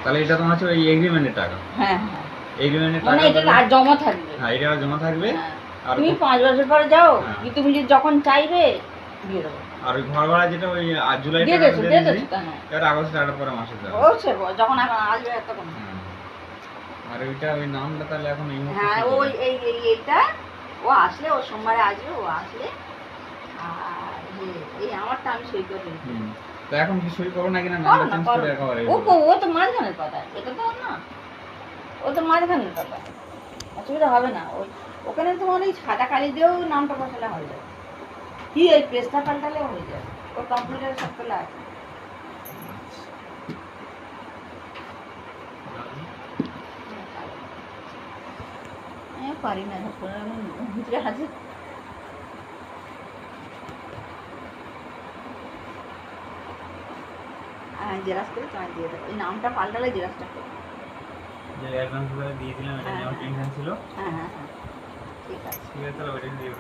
তাহলে এটা তোমার হচ্ছে ওই এগ্রিমেন্টের টাকা। হ্যাঁ হ্যাঁ, এগ্রিমেন্টের মানে টাকা এটা আর জমা থাকবে। হ্যাঁ, এটা আর জমা থাকবে। হ্যাঁ, আর তুমি 5 বছর পরে যাও, হ্যাঁ। কি তুমি যখন চাইবে দিয়ে দেবো। আর ওই ঘর ভাড়া যেটা ওই জুলাই দিয়ে টাকা দেছো, দিয়ে দিয়ে দিয়েছি, দেছো, হ্যাঁ। এটা আগস্ট টাকার পরে মাসে দেওয়া। ও সে যখন এখন আসবে তখন। হুম। আর ওইটা ওই নামটা তাহলে এখন এই মুহূর্তে হ্যাঁ, ঠিক ওই আছে। এইটা ও আসলে, ও সোমবারে আসবে, ও আসলে আর এই আমারটা আমি সই করে দিই। হুম। তো এখন কি সই করো নাকি না নামটা চেঞ্জ করে একেবারে? ও তো মাঝখানের কথা, এটা তো না, ও তো মাঝখানের কথা, অসুবিধা হবে না। ওখানে তোমার ওই সাদা কালি দিয়েও নামটা বসালে হয়ে যাবে, কি এই পেজটা পাল্টালেও হয়ে যাবে, ওর কম্পিউটারে সব তোলা আছে। পারি না ভিতরে হাজির। জেরাস করে তোমায় দিয়ে দেবো, এই নামটা পাল্টালে জেরাসটা করবো। যে অ্যাডভান্স করে দিয়ে দিলাম, এটা নিয়ে আমার টেনশন ছিল। হ্যাঁ হ্যাঁ হ্যাঁ, ঠিক আছে। ঠিক আছে, তাহলে ওইটা দিয়ে